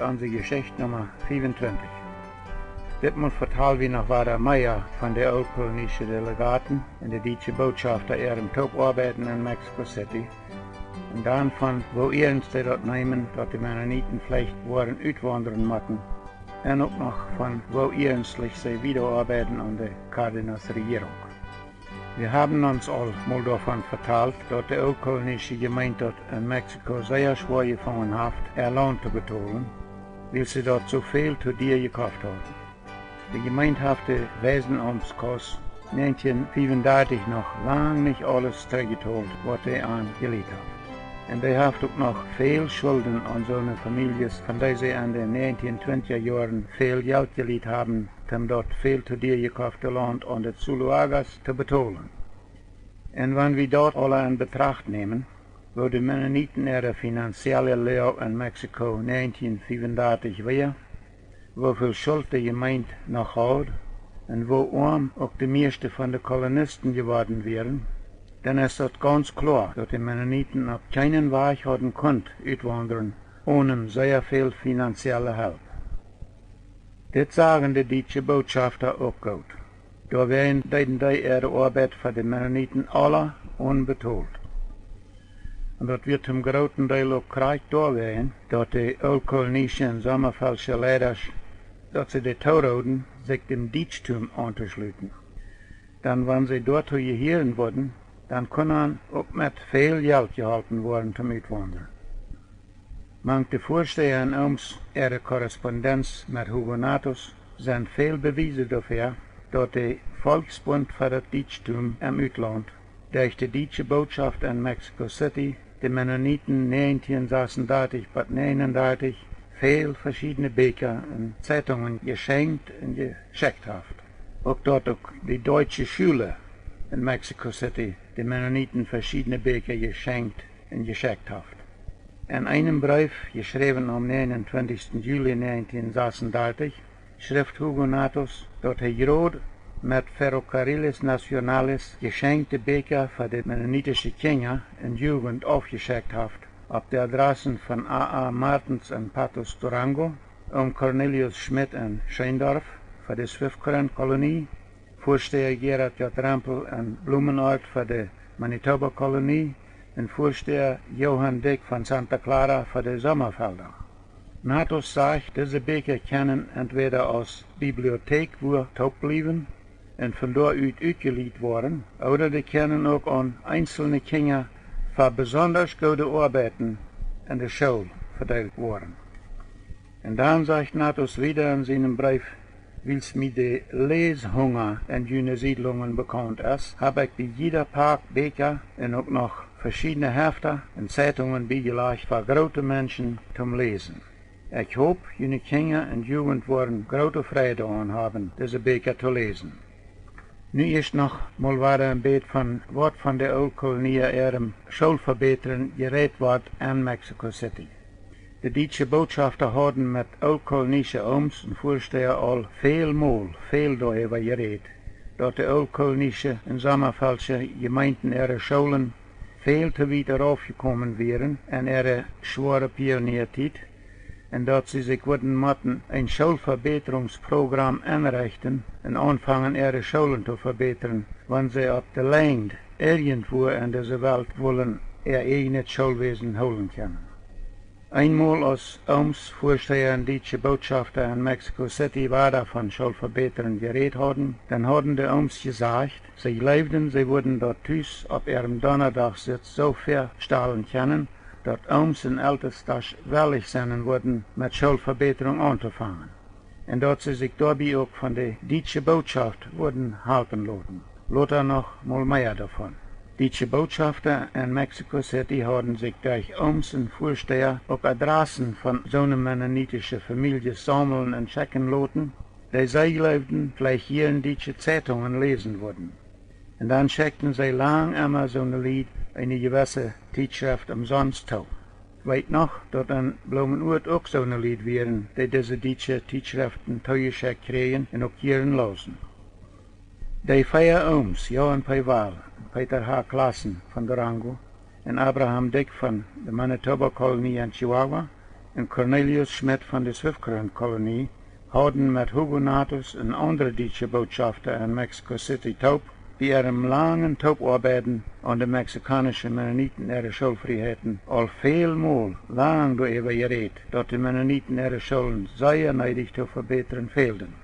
onze Geschicht Nummer 25. Ditmaal vertalen we nog wat meer van de oud-kolonische delegaten en de Duitse botschafter ihren Toparbeiten in Mexico City. En dan van wo eerst ze dat nemen dat de Mennoniten vielleicht worden uitwanderen moeten. En ook nog van wo ernstlich sie wiederarbeiten an der Kardinalsregierung. Wir haben uns all mal davon vertalt, dass die oud-kolonische Gemeinde in Mexiko sehr schwer gefangen hat, ihr Lohn zu bezahlen, weil sie dort so viel zu dir gekauft haben. Die Gemeinde hat die Wesenamtskost 1935 noch lang nicht alles zurückgezahlt, was sie angelegt hat. Und die hat auch noch viel Schulden an so eine Familie, von der sie in den 1920er Jahren viel Geld gelegt haben, um dort viel zu dir gekaufte Land an die Zuluagas zu bezahlen. Und wenn wir dort alle in Betracht nehmen, wo die Mennoniten ihre finanzielle Lage in Mexiko 1935 war, wo viel Schuld die Gemeinde noch hat und wo arm auch die meisten von den Kolonisten geworden wären, dann ist es ganz klar, dass die Mennoniten auf keinen Weg hatten können uitwandern, ohne sehr viel finanzielle Hilfe. Das sagen die Duitse Botschafter auch gut. Da werden die ihre Arbeit für die Mennoniten alle unbetalt. Und das wird zum großen Teil auch Krieg da werden, dass die oud-kolonische und sommerfälsche Leiter, dass sie die Tauroden sich dem Deutschtum anzuschließen. Dann, wenn sie dort gehören würden, dann können auch mit viel Geld gehalten werden zum Uitwandern. Manche Vorsteher in uns ihre Korrespondenz mit Hugonatus sind viel Beweise dafür, dass der Volksbund für das Deutschtum im Ausland durch die Duitse Botschaft in Mexico City die Mennoniten 1936 bis 1939 viel verschiedene Bücher und Zeitungen geschenkt und geschickt hat. Auch dort auch die deutsche Schule in Mexico City die Mennoniten verschiedene Bücher geschenkt und geschickt hat. In einem Brief, geschrieben am 29. Juli 1936, schrift Hugonatus, dass er gerade mit Ferrocarriles Nacionales geschenkte Bücher für die mennonitische Kinder und Jugend aufgeschickt hat, auf die Adressen von A.A. Martens in Patos Durango, Cornelius Schmidt in Scheindorf für die Swift-Kolonie, Vorsteher Gerard J. Rampel in Blumenort für die Manitoba-Kolonie und Vorsteher Johann Dick von Santa Clara für die Sommerfelder. Natus sagt, diese Bücher können entweder aus Bibliothek wo taub bleiben und von dort ausgeliehen worden, oder die können auch an einzelne Kinder für besonders gute Arbeiten in der Schule verteilt worden. Und dann sagt Natus wieder in seinem Brief, weil es mit dem Leshunger in jene Siedlungen bekannt ist, habe ich bei jeder Park Bücher und auch noch verschiedene Hefte und Zeitungen beigelegt für große Menschen zum Lesen. Ich hoffe, jene Kinder und Jugend werden große Freude daran haben, diese Bücher zu lesen. Nu ist noch mal weiter ein Bild von was von der Old-Kolonie ihrem Schulverbetern geredet wird in Mexico City. Die Duitse Botschafter haben mit old-kolonische Oms und Vorsteher all viel darüber geredet, dass die old-kolonische und sommerfälsche Gemeinden ihre Schulen viel zu weit raufgekommen wären in ihre schwere Pioniertät und dass sie sich würden müssen ein Schulverbesserungsprogramm einrichten und anfangen ihre Schulen zu verbessern, wenn sie auf der Land irgendwo in dieser Welt wollen ihr eigenes Schulwesen holen können. Einmal als Vorsteher und Duitse Botschafter in Mexico City weiter von Schulverbesserungen geredet hatten, dann hatten die gesagt, sie glaubten, sie würden dort Tüß auf ihrem Donnerdagsitz so verstahlen können, dass und Ältestas willig sein würden, mit Schulverbesserung anzufangen. Und dass sie sich dabei auch von der Duitse Botschaft würden halten lassen. Lothar noch mal mehr davon. Duitse Botschafter in Mexico City haben sich durch und Vorsteher auch Adressen von so einer mennonitischen Familie sammeln und checken lassen, die sie glaubten, vielleicht hier in Duitse Zeitungen lesen würden. Und dann checkten sie lang immer so ein Lied, eine gewisse Tijdschrift umsonst zu. Ich weiß noch, dass in Blumenort auch so ein Lied wären, die diese Duitse Tijdschriften zugeschickt kriegen und auch hier lassen. Die vier Oms, Johann Peiwal, Peter H. Klassen von Durango und Abraham Dick von der Manitoba-Kolonie in Chihuahua en Cornelius Schmidt van de Zwiftkroon-kolonie hadden met Hugonatus een andere Duitse botschafter in Mexico City taub, die langen taubarbeiten aan de Mexicanische Mennoniten ihre Schulvrijheden al veelmaal lang door geredet, dat de Mennoniten ihre Schulen zeer neidig te verbeteren fehlten.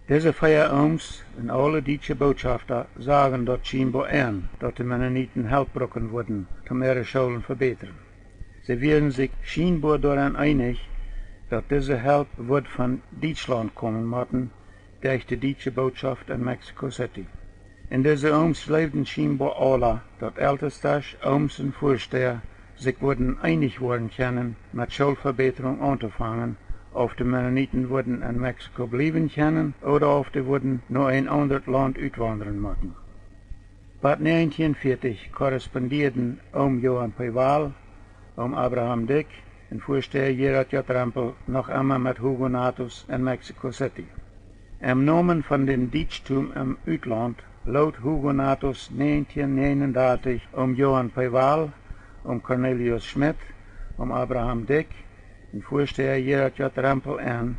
Deze vier ooms en alle Duitse botschafter sagen dat scheinbar aan dat de Mennoniten helpbrocken worden om ihre Schulen verbeteren. Sie werden sich scheinbar daran einig, dat diese help wordt van Duitsland komen moeten durch de Duitse Botschaft in Mexico City. In deze ooms leefden scheinbar alle, dat ältestes, ooms en voorsteher sich worden einig worden können, met Schulverbesserung anzufangen, of de Mennoniten worden in Mexico blijven können, oder of de worden naar een ander land uitwanderen moeten. Bij 1940 correspondierden oom Johan Peiwal, oom Abraham Dick en voorsteher Gerard J. Rempel nog immer met Hugonatus in Mexico City. Im Namen van den Dietstum im Uitland luidt Hugonatus 1939 oom Johan Peiwal, oom Cornelius Schmidt, oom Abraham Dick en voorsteher Gerard J. Rempel aan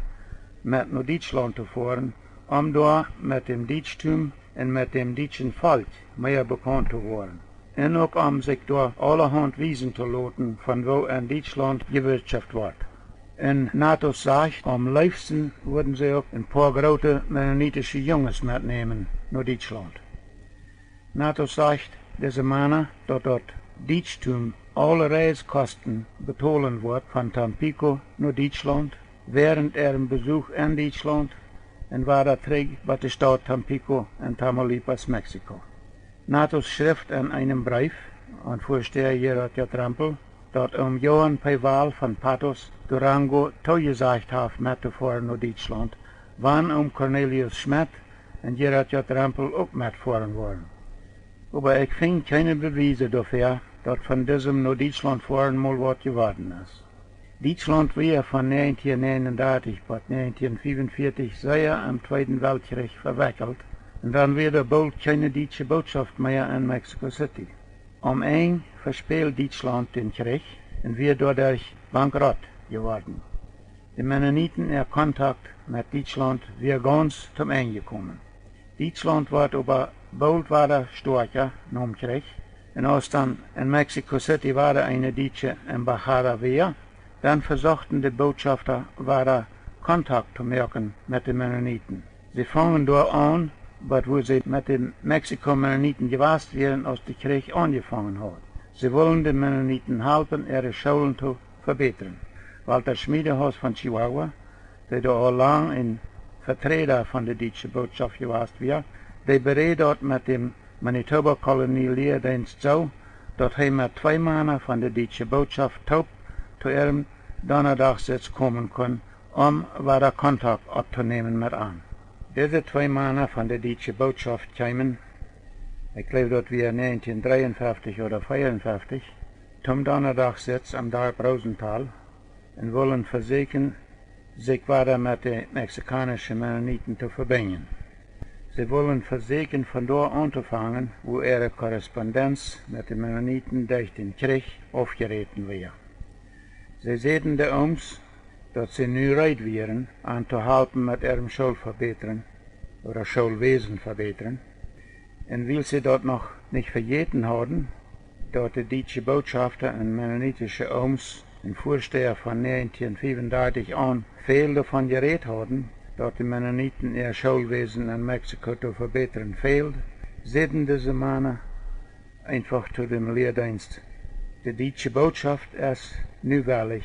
met naar Duitsland te voeren, om daar met dem Dietstum en met dem Dietschen Volk meer bekend te worden. En ook om zich door allerhand wijzen te laten van wo in Duitsland gewirtschaftet wordt. En Natus zegt, am liefsten würden sie auch ein paar große mennonitische Jungs mitnehmen naar Duitsland. Natus sagt, diese Männer, dat das Dietstum alle Reiskosten betalen wird von Tampico naar Duitsland, während ihrem Besuch in Duitsland en waar dat terug bij de stad Tampico en Tamaulipas, Mexico. Natus schrift in einem Brief an Vorsteher Gerard J. Rempel, dat Johann Peiwal van Patos Durango toegesagt heeft met te voeren naar Duitsland, wann Cornelius Schmidt en Gerard J. Rempel ook metfahren worden. Aber ich vind keine Beweise dafür, dat van diesem naar Duitsland fahren mal wat geworden ist. Duitsland war von 1939 bis 1945 sehr am Zweiten Weltkrieg verwickelt und dann wurde bald keine deutsche Botschaft mehr in Mexico City. Ein verspielt Duitsland den Krieg und wird dadurch bankrott geworden. Die Mennoniten ihr Kontakt mit Duitsland wir ganz zum Ende gekommen. Duitsland wird aber bald wieder stärker nach dem Krieg und als dann in Mexico City war eine deutsche Embajada war, dann versuchten die Botschafter wieder Kontakt zu machen mit den Mennoniten. Sie fangen dort an, wo sie mit den Mexiko-Mennoniten gewasst werden, als der Krieg angefangen hat. Sie wollen den Mennoniten helfen, ihre Schulen zu verbessern. Weil der Schmiedehaus von Chihuahua, der da auch lang ein Vertreter von der deutschen Botschaft gewasst wird, der berät dort mit dem Manitoba-Kolonie Lehrdienst so, dass er mit 2 Männern von der deutschen Botschaft taub zu ihrem Donnerstagssitz kommen kann, wieder Kontakt aufzunehmen mit an. Diese 2 Männer von der deutschen Botschaft kamen, ich glaube, dass wir 1953 oder 1954, zum Donnerstagssitz am Dorf Rosenthal und wollen versuchen, sich wieder mit den mexikanischen Mennoniten zu verbinden. Sie wollen versuchen, von dort anzufangen, wo ihre Korrespondenz mit den Mennoniten durch den Krieg aufgeritten war. Sie sehen de ooms dat sie nu rijdt wären, an zu helfen mit ihrem Schulverbetern oder Schulwesen verbetern. Und weil sie dort noch nicht vergeten haben, dort die deutsche Botschafter und mennonitische ooms und Vorsteher von 1935 an viel davon geredet haben, dort die Mennoniten ihr Schulwesen in Mexiko zu verbessern fehlt, sehen diese Männer einfach zu dem Lehrdienst. Die deutsche Botschaft ist nüweilig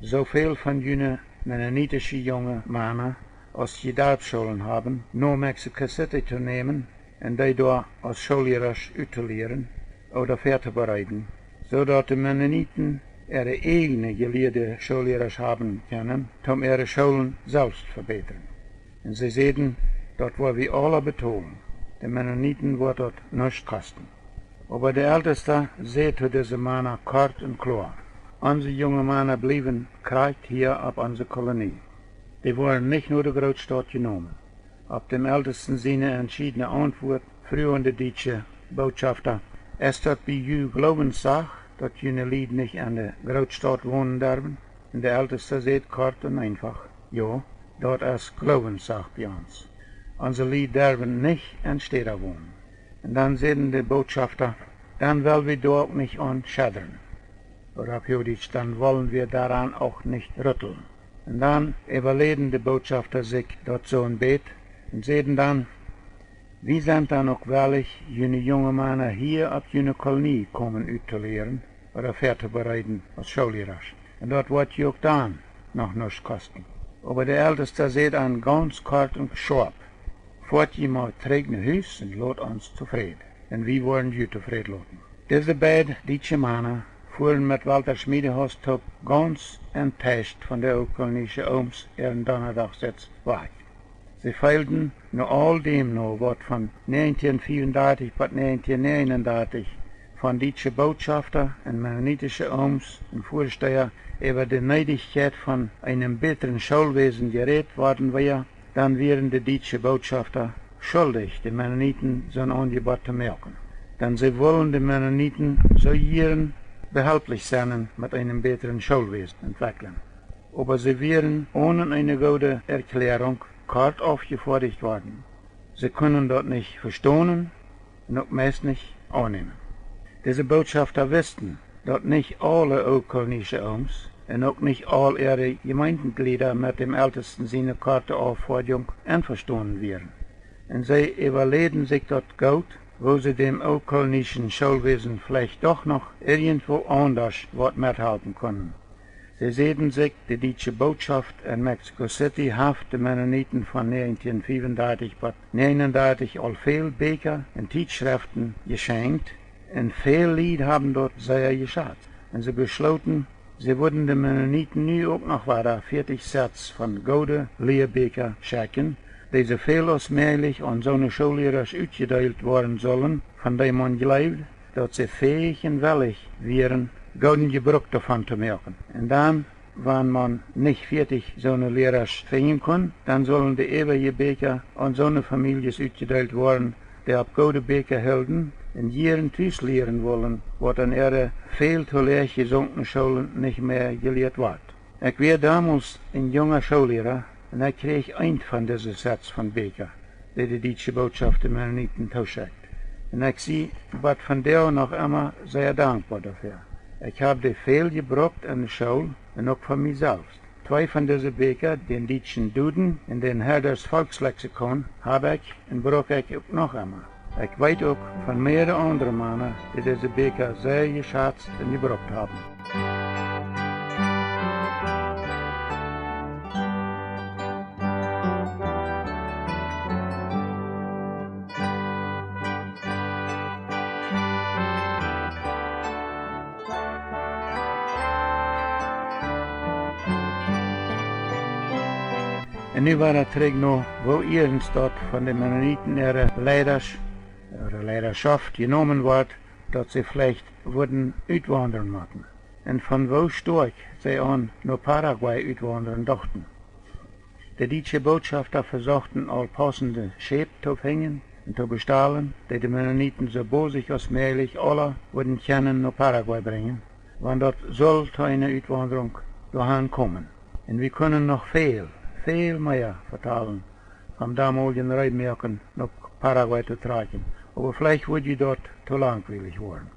so viel von jungen mennonitischen jungen Männern, als die Dorfschulen haben, nur Mexico City zu nehmen und die dort als Schullehrer auszulehren oder vorzubereiten, sodass die Mennoniten ihre eigene gelehrte Schullehrer haben können, um ihre Schulen selbst zu verbessern. Und sie sehen, dort wo wir alle betonen, die Mennoniten wird dort nichts kosten. Aber der Älteste sieht zu diese Männer kort und klar. Unsere jungen Männer blieben kalt hier auf unserer Kolonie. Die wurden nicht nur der Großstadt genommen. Auf dem ältesten seine entschiedene Antwort früher der deutsche Botschafter, ist das bei you Glaubenssach, dass jene Lied nicht an der Großstadt wohnen dürfen? En de älteste zegt kort en einfach, ja, dat is Glaubenssache bij ons. Onze Lied derven nicht in Städten wohnen. En dan zeggen de Botschafter, dann wollen wir da auch nicht an schädern. Oder auf Jüdisch, dann wollen wir daran auch nicht rütteln. Und dann überlegen die Botschafter sich dort so ein Beet und sagen dann, wie sind dann auch wirklich jene junge Männer hier auf jene Kolonie kommen auszulehren oder vorzubereiten als Schullehrer. Und dort wird ja auch dann noch nichts kosten. Aber der Älteste sagt an ganz kort und scharf, fort je mal trägt nach Hus und lot uns zufrieden. Und wir wollen je zufrieden lassen. Diese beiden deutsche Männer fuhren mit Walter Schmiedehaus top ganz enttäuscht von der ukrainischen Oms ihren Donnerdagsitz weg. Sie feilten nur all dem noch, was von 1934 bis 1939 von deutschen Botschafter und mennonitische Oms und Vorsteher über die Neidigkeit von einem besseren Schulwesen geredet worden war, dann wären die deutschen Botschafter schuldig, die Mennoniten so ein Angebot zu merken. Denn sie wollen die Mennoniten so ihren behilflich sein mit einem besseren Schulwesen entwickeln. Aber sie wären ohne eine gute Erklärung kort aufgefordert worden. Sie können dort nicht verstehen und auch meist nicht annehmen. Diese Botschafter wussten, dass nicht alle ukrainische Oms und auch nicht all ihre Gemeindeglieder mit dem Ältesten seine Karte Aufforderung einverstanden wären. Und sie überlegen sich dort gut, wo sie dem ukrainischen Schulwesen vielleicht doch noch irgendwo anders was mithalten können. Sie sehen sich, die deutsche Botschaft in Mexico City hat die Mennoniten von 1935 bis 1939 all viel Bücher und Tijdschriften geschenkt und viel Lied haben dort sehr geschafft. Und sie beschlossen, sie würden den Mennoniten nu auch noch weiter 40 Sets von gute Lehrbücher schenken, die so viel als möglich an so eine Schullehrer ausgeteilt worden sollen, von denen man glaubt, dass sie fähig und willig wären, guten Gebrauch davon zu machen. Und dann, wenn man nicht fertig so eine Lehrer finden kann, dann sollen die ewige Bücher an so eine Familie ausgeteilt werden, die auf gute Bücher halten und ihren Tisch lehren wollen, was an ihre viel zu leer gesunkenen Schulen nicht mehr gelehrt wird. Ich war damals ein junger Schullehrer und ich krieg ein von diesen Sets von Büchern, die deutsche Botschaft der Mennoniten zuschickt. Und ich sehe, was von der noch immer sehr dankbar dafür. Ich habe die viel gebraucht in der Schule und auch von mir selbst. 2 von diesen Büchern, den deutschen Duden und den Herders Volkslexikon, habe ich und brauche ich auch noch immer. Ich weiß auch von mehreren anderen Männern, die diese Bücher sehr geschätzt und gebraucht haben. En nu war er terug nog, wo ihrens dort von den Mennoniten ihre Leiderschaft genommen wird, dass sie vielleicht würden uitwandern machen. Und von wo stark sie an nur Paraguay uitwandern dachten. Die deutsche Botschafter versuchten all passende Schäb zu hängen und zu bestahlen, die Mennoniten so bosig als möglich alle würden können nach Paraguay bringen, wann dort soll eine Uitwanderung dahin kommen. Und wir können noch viel mehr vertalen vom damaligen Reibmerken nach Paraguay zu tragen. Aber vielleicht würde ich dort zu langweilig worden.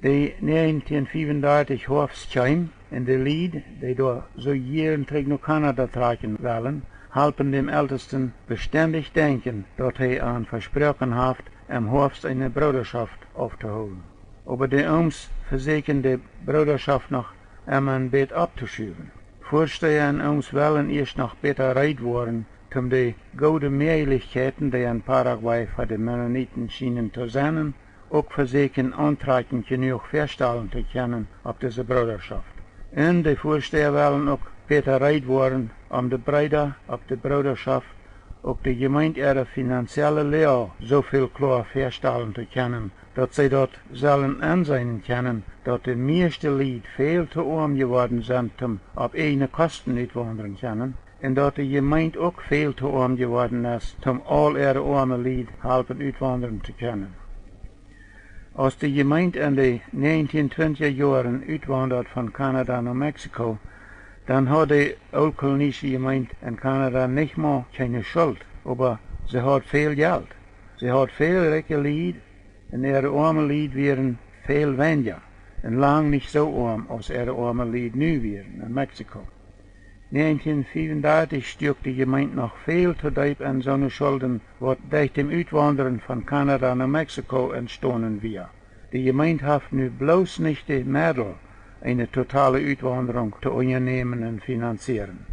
Die 1935 Hofschein in der Lied, die da so jeden Tag nach Kanada tragen wollen, halten dem Ältesten beständig denken, dass er an versprochen hat, am Hofst eine Bruderschaft aufzuholen. Aber die Oms versuchen die Bruderschaft noch einmal ein Bett abzuschieben. Vorsteher und Oms wollen erst noch besser reit worden, um die guten Möglichkeiten, die in Paraguay für die Mennoniten schienen zu sein, auch versuchen antreiben genug feststellen zu können auf diese Bruderschaft. Und die Vorsteher wollen auch besser reit worden, die Brüder auf die Bruderschaft, auch die Gemeinde ihre finanzielle Lehre so viel klar feststellen zu können, dass sie dort sollen ansehen können, dass die meisten Lied viel zu arm geworden sind, um auf eigene Kosten nicht wandern können, und dass die Gemeinde auch viel zu arm geworden ist, um all ihre arme Lied halben uitwandern zu können. Als die Gemeinde in den 1920er Jahren uitwandert von Kanada nach Mexiko, dann hat die oldkolonische Gemeinde in Kanada nicht mal keine Schuld, aber sie hat viel Geld. Sie hat viel reiche Lied und ihre arme Lied wären viel weniger und lang nicht so arm, als ihre arme Lied nu wären in Mexiko. 1935 stirbt die Gemeinde noch viel zu diep an seine Schulden, was durch dem Uitwandern von Kanada nach Mexiko entstanden wäre. Die Gemeinde hat nu bloß nicht die Mittel, eine totale Uitwanderung zu unternehmen und finanzieren.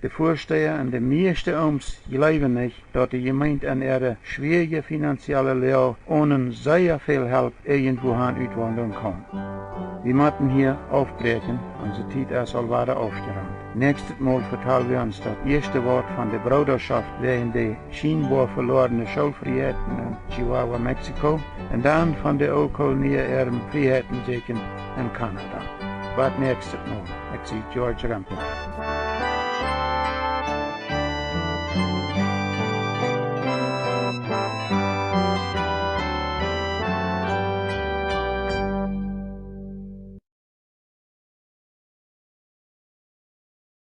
Die Vorsteher und die meisten Oms glauben nicht, dass die Gemeinde an ihre schwierige finanzielle Lage ohne sehr viel Hilfe irgendwo uitwandern kann. Wir müssen hier aufbrechen, unsere Zeit ist al weiter aufgeräumt. Nächstes Mal vertellen wir uns das erste Wort von der Bruderschaft während der scheinbar verlorenen Schulfreiheiten in Chihuahua, Mexiko, und dann von der Oldkolonie ihren Freiheiten in Kanada. But nächstes Mal, ich sehe George Rempel.